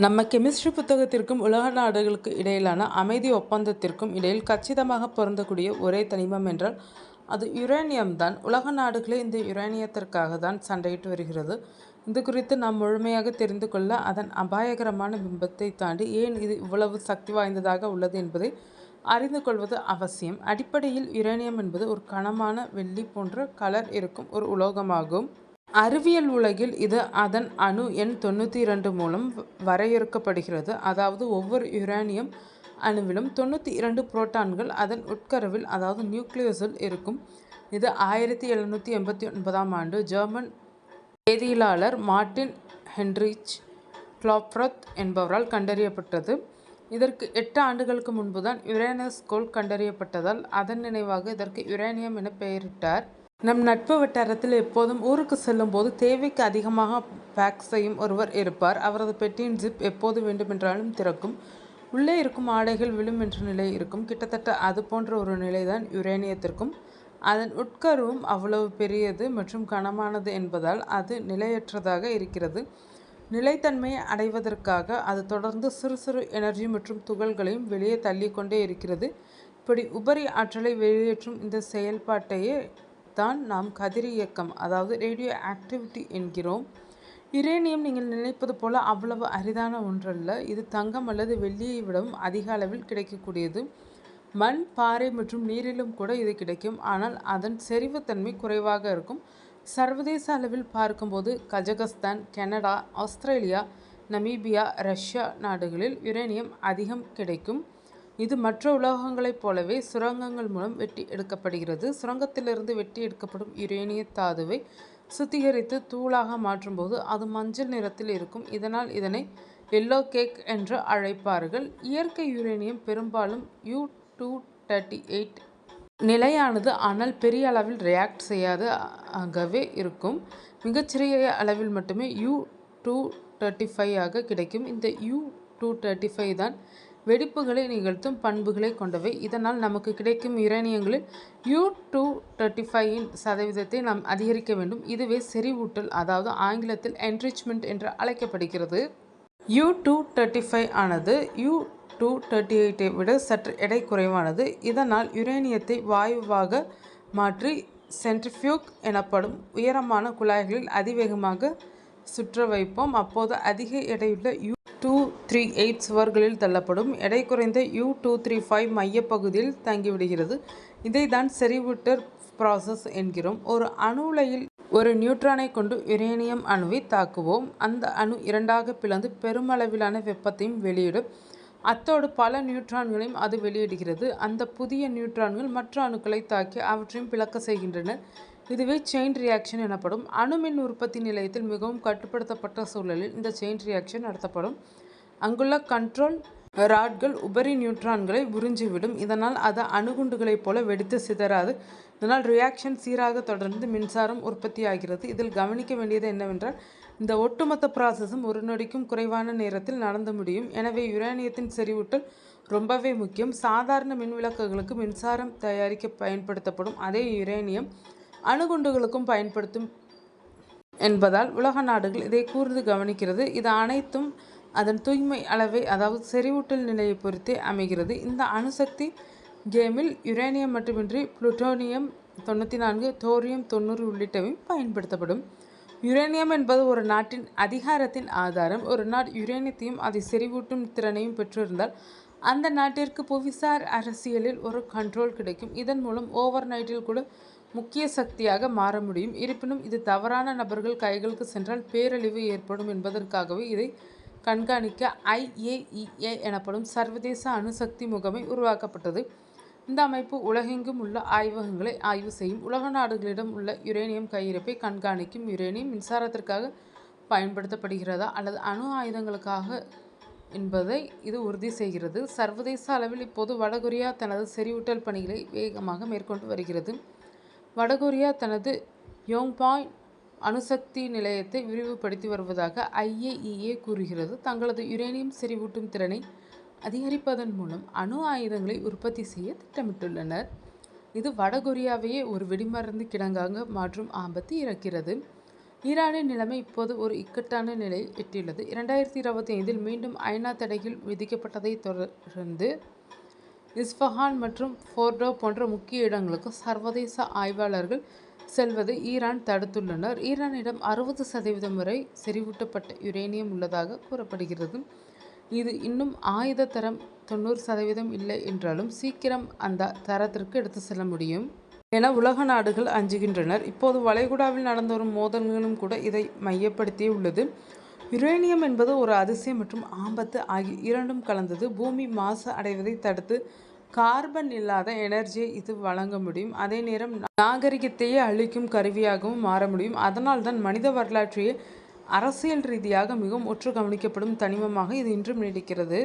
நம்ம கெமிஸ்ட்ரி புத்தகத்திற்கும் உலக நாடுகளுக்கு இடையிலான அமைதி ஒப்பந்தத்திற்கும் இடையில் கச்சிதமாக பொருந்தக்கூடிய ஒரே தனிமம் என்றால் அது யுரேனியம் தான். உலக நாடுகளே இந்த யுரேனியத்திற்காக தான் சண்டையிட்டு வருகிறது. இது குறித்து நாம் முழுமையாக தெரிந்து கொள்ள அதன் அபாயகரமான பிம்பத்தை தாண்டி ஏன் இது இவ்வளவு சக்தி வாய்ந்ததாக உள்ளது என்பதை அறிந்து கொள்வது அவசியம். அடிப்படையில் யுரேனியம் என்பது ஒரு கனமான வெள்ளி போன்ற கலர் இருக்கும் ஒரு உலோகமாகும். அறிவியல் உலகில் இது அதன் அணு எண் 92 மூலம் வரையறுக்கப்படுகிறது. அதாவது ஒவ்வொரு யுரேனியம் அணுவிலும் 92 புரோட்டான்கள் அதன் உட்கருவில் அதாவது நியூக்ளியஸில் இருக்கும். இது 1789ஆம் ஆண்டு ஜெர்மன் வேதியியலாளர் மார்ட்டின் ஹென்ரிச் கிளாப்ரத் என்பவரால் கண்டறியப்பட்டது. இதற்கு 8 ஆண்டுகளுக்கு முன்புதான் யுரேனஸ் கோள் கண்டறியப்பட்டதால் அதன் நினைவாக இதற்கு யுரேனியம் என பெயரிட்டார். நம் நட்பு வட்டாரத்தில் எப்போதும் ஊருக்கு செல்லும் போது தேவைக்கு அதிகமாக பேக் செய்யும் ஒருவர் இருப்பார். அவரது பெட்டியின் ஜிப் எப்போது வேண்டுமென்றாலும் திறக்கும். உள்ளே இருக்கும் ஆடைகள் விழும் என்ற நிலை இருக்கும். கிட்டத்தட்ட அது போன்ற ஒரு நிலைதான் யுரேனியத்திற்கும். அதன் உட்கருவும் அவ்வளவு பெரியது மற்றும் கனமானது என்பதால் அது நிலையற்றதாக இருக்கிறது. நிலைத்தன்மையை அடைவதற்காக அது தொடர்ந்து சிறு சிறு எனர்ஜி மற்றும் துகள்களையும் வெளியே தள்ளிக்கொண்டே இருக்கிறது. இப்படி உபரி ஆற்றலை வெளியேற்றும் இந்த செயல்பாட்டையே தான் நாம் கதிரியக்கம் அதாவது ரேடியோ ஆக்டிவிட்டி என்கிறோம். யுரேனியம் நீங்கள் நினைப்பது போல அவ்வளவு அரிதான ஒன்றல்ல. இது தங்கம் அல்லது வெள்ளியை விடவும் அதிக அளவில் கிடைக்கக்கூடியது. மண், பாறை மற்றும் நீரிலும் கூட இது கிடைக்கும். ஆனால் அதன் செறிவுத்தன்மை குறைவாக இருக்கும். சர்வதேச அளவில் பார்க்கும்போது Kazakhstan, Canada, Australia, Namibia, Russia நாடுகளில் யுரேனியம் அதிகம் கிடைக்கும். இது மற்ற உலோகங்களைப் போலவே சுரங்கங்கள் மூலம் வெட்டி எடுக்கப்படுகிறது. சுரங்கத்திலிருந்து வெட்டி எடுக்கப்படும் யுரேனிய தாதுவை சுத்திகரித்து தூளாக மாற்றும்போது அது மஞ்சள் நிறத்தில் இருக்கும். இதனால் இதனை எல்லோ கேக் என்று அழைப்பார்கள். இயற்கை யுரேனியம் பெரும்பாலும் U-238 நிலையானது, ஆனால் பெரிய அளவில் ரியாக்ட் செய்யாதவே இருக்கும். மிகச்சிறிய அளவில் மட்டுமே U-235 ஆக கிடைக்கும். இந்த U-235 தான் வெடிப்புகளை நிகழ்த்தும் பண்புகளை கொண்டவை. இதனால் நமக்கு கிடைக்கும் யுரேனியங்களில் U-235 சதவீதத்தை நாம் அதிகரிக்க வேண்டும். இதுவே செறிவூட்டல் அதாவது ஆங்கிலத்தில் என்ரிச்மெண்ட் என்று அழைக்கப்படுகிறது. U-235 ஆனது U-238 விட சற்று எடை குறைவானது. இதனால் யுரேனியத்தை வாயுவாக மாற்றி சென்ட்ரிஃபியூக் எனப்படும் உயரமான குழாய்களில் அதிவேகமாக சுற்ற வைப்போம். அப்போது அதிக எடையுள்ள U-238 சுவர்களில் தள்ளப்படும். எடை குறைந்த U-235 மையப்பகுதியில் தங்கிவிடுகிறது. இதை தான் செறிவூட்டல் ப்ராசஸ் என்கிறோம். ஒரு அணு உலையில் ஒரு நியூட்ரானை கொண்டு யுரேனியம் அணுவை தாக்குவோம். அந்த அணு இரண்டாக பிளந்து பெருமளவிலான வெப்பத்தையும் வெளியிடும். அத்தோடு பல நியூட்ரான்களையும் அது வெளியிடுகிறது. அந்த புதிய நியூட்ரான்கள் மற்ற அணுக்களை தாக்கி அவற்றையும் பிளக்க செய்கின்றன. இதுவே செயின் ரியாக்ஷன் எனப்படும். அணுமின் உற்பத்தி நிலையத்தில் மிகவும் கட்டுப்படுத்தப்பட்ட சூழலில் இந்த செயின் ரியாக்ஷன் நடத்தப்படும். அங்குள்ள கண்ட்ரோல் ராட்கள் உபரி நியூட்ரான்களை உறிஞ்சிவிடும். இதனால் அது அணுகுண்டுகளைப் போல வெடித்து சிதறாது. இதனால் ரியாக்ஷன் சீராக தொடர்ந்து மின்சாரம் உற்பத்தியாகிறது. இதில் கவனிக்க வேண்டியது என்னவென்றால் இந்த ஒட்டுமொத்த ப்ராசஸும் ஒரு நொடிக்கும் குறைவான நேரத்தில் நடந்து முடியும். எனவே யுரேனியத்தின் செறிவூட்டல் ரொம்பவே முக்கியம். சாதாரண மின்விளக்குகளுக்கு மின்சாரம் தயாரிக்க பயன்படுத்தப்படும் அதே யுரேனியம் அணுகுண்டுகளுக்கும் பயன்படுத்தும் என்பதால் உலக நாடுகள் இதை கூர்ந்து கவனிக்கிறது. இது அனைத்தும் அதன் தூய்மை அளவை அதாவது செறிவூட்டல் நிலையை பொறுத்தே அமைகிறது. இந்த அணுசக்தி கேமில் யுரேனியம் மட்டுமின்றி புளுட்டோனியம் 94, தோரியம் 90 உள்ளிட்டவை பயன்படுத்தப்படும். யுரேனியம் என்பது ஒரு நாட்டின் அதிகாரத்தின் ஆதாரம். ஒரு நாடு யுரேனியத்தையும் அதை செறிவூட்டும் திறனையும் பெற்றிருந்தால் அந்த நாட்டிற்கு புவிசார் அரசியலில் ஒரு கண்ட்ரோல் கிடைக்கும். இதன் மூலம் ஓவர் நைட்டில் கூட முக்கிய சக்தியாக மாற முடியும். இருப்பினும் இது தவறான நபர்கள் கைகளுக்கு சென்றால் பேரழிவு ஏற்படும் என்பதற்காகவே இதை கண்காணிக்க IAEA எனப்படும் சர்வதேச அணுசக்தி முகமை உருவாக்கப்பட்டது. இந்த அமைப்பு உலகெங்கும் உள்ள ஆய்வகங்களை ஆய்வு செய்யும். உலக நாடுகளிடம் உள்ள யுரேனியம் கையிருப்பை கண்காணிக்கும். யுரேனியம் மின்சாரத்திற்காக பயன்படுத்தப்படுகிறதா அல்லது அணு ஆயுதங்களுக்காக என்பதை இது உறுதி செய்கிறது. சர்வதேச அளவில் இப்போது வடகொரியா தனது செறிவூட்டல் பணிகளை வேகமாக மேற்கொண்டு வருகிறது. வடகொரியா தனது யோங்பாய் அணுசக்தி நிலையத்தை விரிவுபடுத்தி வருவதாக IAEA கூறுகிறது. தங்களது யுரேனியம் செறிவூட்டும் திறனை அதிகரிப்பதன் மூலம் அணு ஆயுதங்களை உற்பத்தி செய்ய திட்டமிட்டுள்ளனர். இது வடகொரியாவையே ஒரு வெடிமருந்து கிடங்காக மாற்றும் ஆபத்து இருக்கிறது. ஈரானின் நிலைமை இப்போது ஒரு இக்கட்டான நிலையை எட்டியுள்ளது. 2025 மீண்டும் ஐநா தடைகள் விதிக்கப்பட்டதை தொடர்ந்து இஸ்ஃபஹான் மற்றும் ஃபோர்டோ போன்ற முக்கிய இடங்களுக்கு சர்வதேச ஆய்வாளர்கள் செல்வதை ஈரான் தடுத்துள்ளனர். ஈரானிடம் 60% வரை செறிவூட்டப்பட்ட யுரேனியம் உள்ளதாக கூறப்படுகிறது. இது இன்னும் ஆயுத தரம் 90% இல்லை என்றாலும் சீக்கிரம் அந்த தரத்திற்கு எடுத்து செல்ல முடியும் என உலக நாடுகள் அஞ்சுகின்றனர். இப்போது வளைகுடாவில் நடந்து வரும் மோதல்களும் கூட இதை மையப்படுத்தியே உள்ளது. யுரேனியம் என்பது ஒரு அதிசயம் மற்றும் ஆபத்து ஆகிய இரண்டும் கலந்தது. பூமி மாசு அடைவதை தடுத்து கார்பன் இல்லாத எனர்ஜியை இது வழங்க முடியும். அதே நேரம் நாகரிகத்தையே அழிக்கும் கருவியாகவும் மாற முடியும். அதனால் தான் மனித வரலாற்றையே அரசியல் ரீதியாக மிகவும் உற்று கவனிக்கப்படும் தனிமமாக இது இன்றும் நீடிக்கிறது.